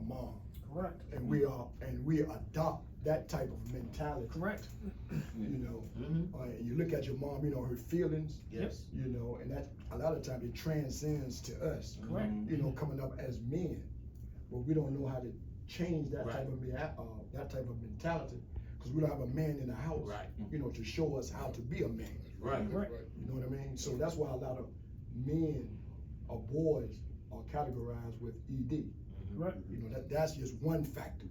mom. Correct. And we adopt that type of mentality. Correct. You know, you look at your mom, you know, her feelings. Yes. You know, and that a lot of times it transcends to us. Correct. You know, coming up as men, but we don't know how to change that type of mentality because we don't have a man in the house. Right. You know, to show us how to be a man. Right. Correct. You know what I mean? So that's why a lot of men or boys are categorized with ED. Right. You know, that's just one factor.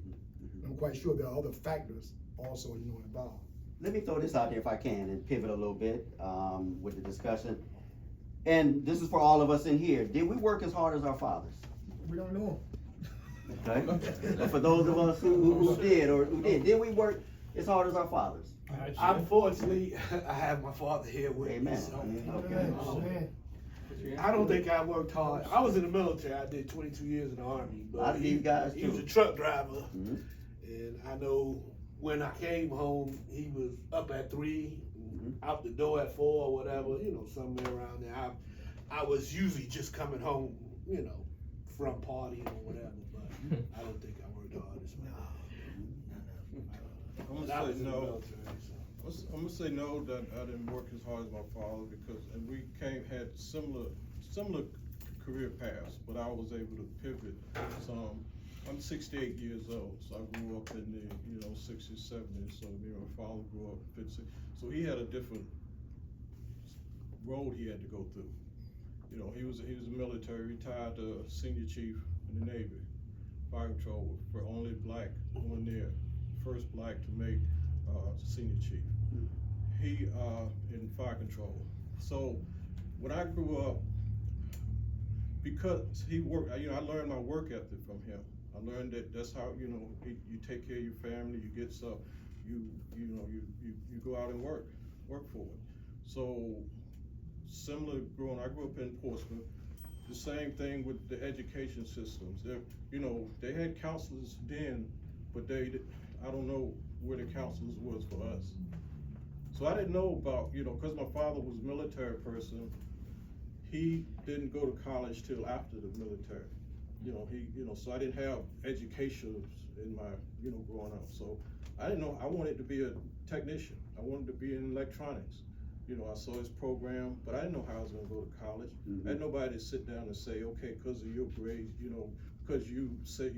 I'm quite sure there are other factors also, you know, involved. Let me throw this out there if I can and pivot a little bit with the discussion. And this is for all of us in here. Did we work as hard as our fathers? We don't know. Okay. But for those of us who did we work as hard as our fathers? Unfortunately, I have my father here with me. Amen. So, Okay. I don't think I worked hard. I was in the military. I did 22 years in the Army. But A lot of these guys he was too. a truck driver. Mhm. And I know when I came home, he was up at 3, out the door at 4 or whatever, you know, somewhere around there. I was usually just coming home, you know, from partying or whatever, but I don't think I worked hard as well. I'm I gonna was say in the no. military, so. I'm gonna say no, that I didn't work as hard as my father because, and we had similar career paths, but I was able to pivot some. I'm 68 years old, so I grew up in the 60s, 70s. So my father grew up in 50s. So he had a different road he had to go through. You know, he was a military, retired senior chief in the Navy, fire control, for only black on there, first black to make senior chief. He in fire control. So when I grew up, because he worked, I learned my work ethic from him. I learned that that's how you take care of your family. You get stuff. You go out and work for it. So similar growing, I grew up in Portsmouth. The same thing with the education systems. They had counselors then, but I don't know where the counselors was for us. So I didn't know about, because my father was a military person, he didn't go to college till after the military. So I didn't have education in my, growing up. So I didn't know, I wanted to be a technician. I wanted to be in electronics. I saw his program, but I didn't know how I was gonna go to college. I had nobody to sit down and say, okay, because of your grades, because you say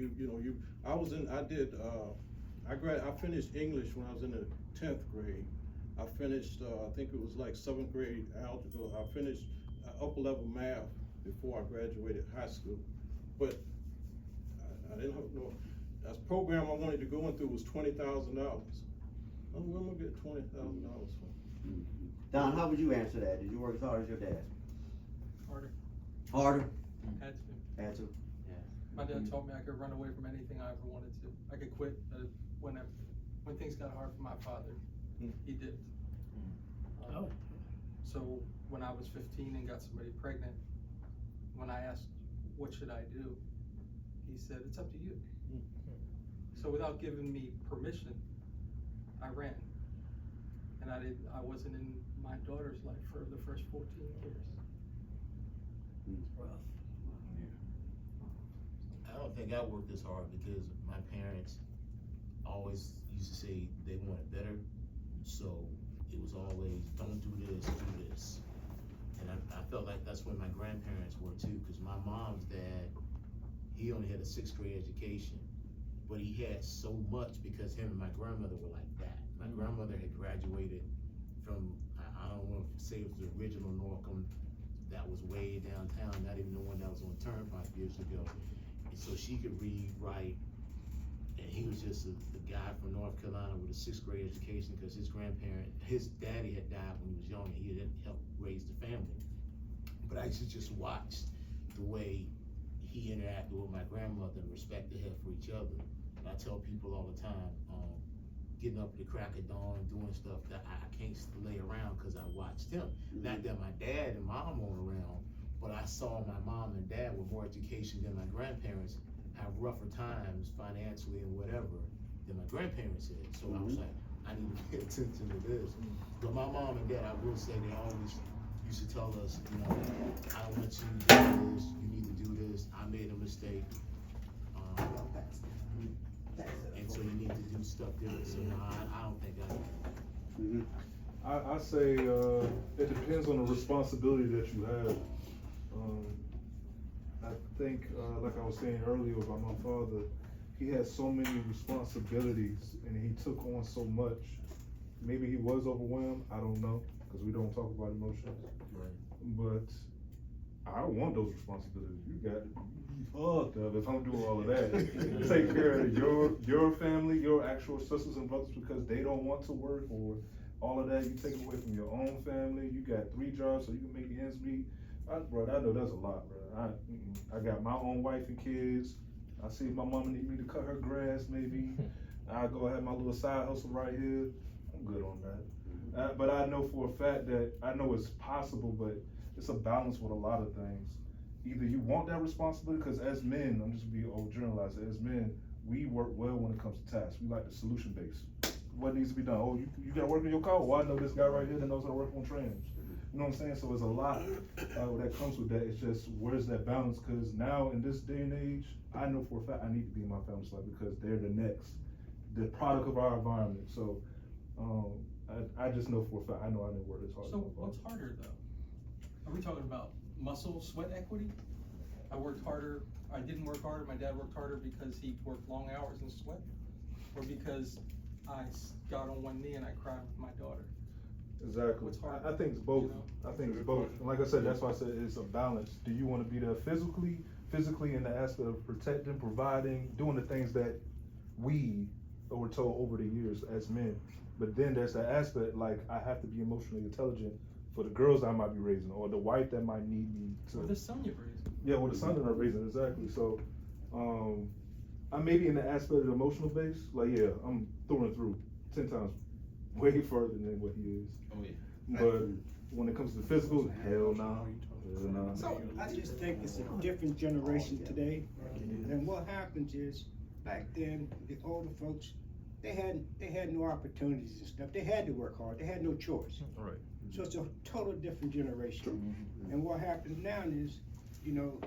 I finished English when I was in the 10th grade. I finished, I think it was like 7th grade algebra. I finished upper level math before I graduated high school. But I didn't know, that program I wanted to go into was $20,000. Where am I get $20,000 from? Don, how would you answer that? Did you work as hard as your dad? Harder. Harder? Had to. Had to? My dad told me I could run away from anything I ever wanted to. I could quit when things got hard for my father. He did. So when I was 15 and got somebody pregnant, when I asked, what should I do? He said, it's up to you. So without giving me permission, I ran. And I wasn't in my daughter's life for the first 14 years. Rough. I don't think I worked this hard because my parents always used to say they wanted better. So it was always, don't do this, do this. And I felt like that's where my grandparents were too, because my mom's dad, he only had a 6th grade education, but he had so much because him and my grandmother were like that. My grandmother had graduated from, I don't want to say it was the original Norcom that was way downtown, not even the one that was on Turnpike years ago. And so she could read, write, and he was just a guy from North Carolina with a 6th grade education because his daddy had died when he was young and he had helped raise the family. But I used to just watch the way he interacted with my grandmother and respect they had for each other. And I tell people all the time, getting up at the crack of dawn, doing stuff that I can't lay around because I watched him. Not that my dad and mom weren't around, but I saw my mom and dad with more education than my grandparents have rougher times financially and whatever than my grandparents had. So I was like, I need to pay attention to this. But my mom and dad, I will say, they always used to tell us, I don't want you to do this, you need to do this, I made a mistake. do stuff different, so no, I don't think I. Mhm. I say, it depends on the responsibility that you have. I think, like I was saying earlier about my father, he had so many responsibilities and he took on so much. Maybe he was overwhelmed, I don't know, cause we don't talk about emotions. Right. But I don't want those responsibilities. You got to be fucked up if I'm doing all of that. Take care of your family, your actual sisters and brothers because they don't want to work or all of that. You take it away from your own family. You got 3 jobs so you can make ends meet. Bro, I know that's a lot, bro. I got my own wife and kids. I see my mama need me to cut her grass maybe. I go have my little side hustle right here. I'm good on that. But I know for a fact that I know it's possible, but it's a balance with a lot of things. Either you want that responsibility, because as men, I'm just being overgeneralized, as men, we work well when it comes to tasks. We like the solution base. What needs to be done? Oh, you gotta work on your car? Well, I know this guy right here that knows how to work on trams. You know what I'm saying? So there's a lot that comes with that. It's just, where's that balance? Because now in this day and age, I know for a fact I need to be in my family's life because they're the product of our environment. So I just know for a fact, I know I didn't work as hard. So what's harder though? Are we talking about muscle, sweat equity? I worked harder, I didn't work harder, my dad worked harder because he worked long hours and sweat? Or because I got on one knee and I cried with my daughter? Exactly. What's harder? I think it's both. You know? I think it's both. And like I said, that's why I said it's a balance. Do you want to be there physically in the aspect of protecting, providing, doing the things that we were told over the years as men? But then there's that aspect, like I have to be emotionally intelligent for the girls I might be raising, or the wife that might need me to. Or the son you're raising. Yeah, or the son that I'm raising, exactly. So, I may be in the aspect of the emotional base, like yeah, I'm through and through 10 times way further than what he is. Oh, yeah. But when it comes to physical, hell nah. Hell nah. So I just think it's a different generation today. And what happens is, back then, the older folks, they had no opportunities and stuff. They had to work hard. They had no choice. Right. So it's a total different generation. And what happens now is, you know,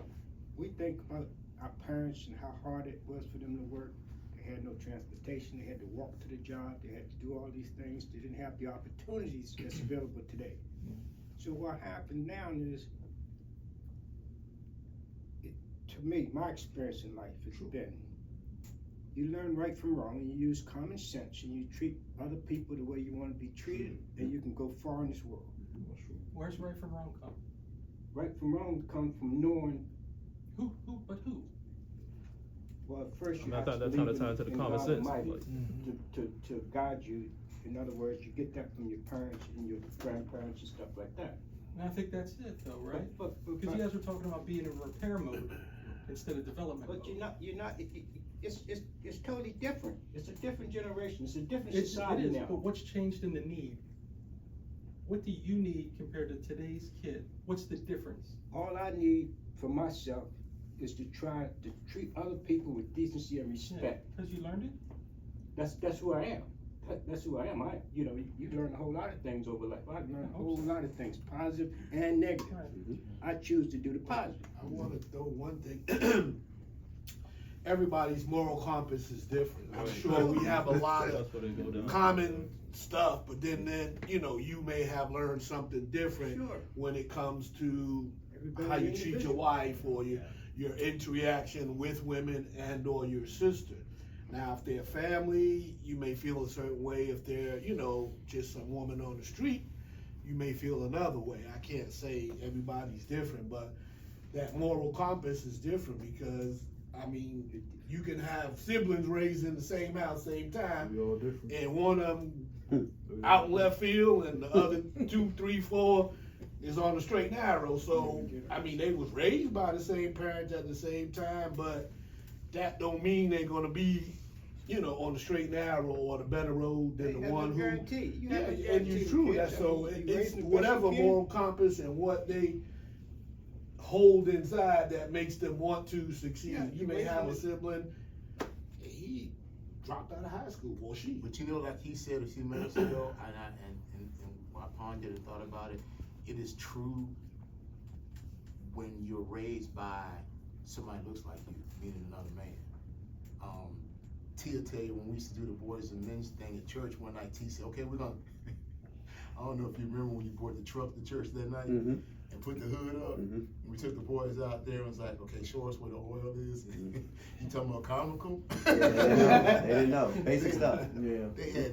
we think about our parents and how hard it was for them to work. They had no transportation. They had to walk to the job. They had to do all these things. They didn't have the opportunities that's available today. So what happened now is, to me, my experience in life has been, you learn right from wrong and you use common sense and you treat other people the way you want to be treated, and you can go far in this world. Where's right from wrong come? Right from wrong come from knowing, Who, but who? well, first you I have thought to that's how believe to tie it to the in common God sense. Almighty Like, to guide you. In other words, you get that from your parents and your grandparents and stuff like that. And I think that's it though, right? But Because you guys were talking about being in repair mode instead of development mode. you're not, it's totally different. It's a different generation. It's a different It society is, now. but what's changed in the need? What do you need compared to today's kid? What's the difference? All I need for myself is to try to treat other people with decency and respect. Because you learned it? That's who I am. That's who I am. You learn a whole lot of things over life. I learned a whole lot of things, positive and negative. I choose to do the positive. I wanna throw one thing. Everybody's moral compass is different. I'm sure we have a lot of that's what it go down. common stuff, but then, you know, you may have learned something different Sure. when it comes to Everybody how you treat your individual. wife or your interaction with women and or your sister. Now, if they're family, you may feel a certain way. If they're, you know, just some woman on the street, you may feel another way. I can't say everybody's different, but that moral compass is different because, I mean, you can have siblings raised in the same house, same time, We all different. and one of them out in left field and the other 2, 3, 4 is on the straight and narrow. So, I mean, they was raised by the same parents at the same time, but that don't mean they're gonna be, you know, on the straight and narrow or the better road than the one who. Guarantee. You Yeah, have a and guarantee you're with true, kids. that's so, I mean, it's you raising the whatever best you moral compass and what they hold inside that makes them want to succeed. Yeah, You you may raising have a it. sibling, he dropped out of high school, or she. But you know, like he said a few minutes ago, and I pondered and thought about it, it is true when you're raised by somebody who looks like you, meaning another man. Tia tell you, when we used to do the boys and men's thing at church one night, T said, okay, we're gonna, I don't know if you remember when you brought the truck to church that night Mhm. and put the hood up. Mhm. We took the boys out there and was like, okay, show us where the oil is. You talking about comical? Yeah, they didn't know. They didn't know. Basic stuff. They had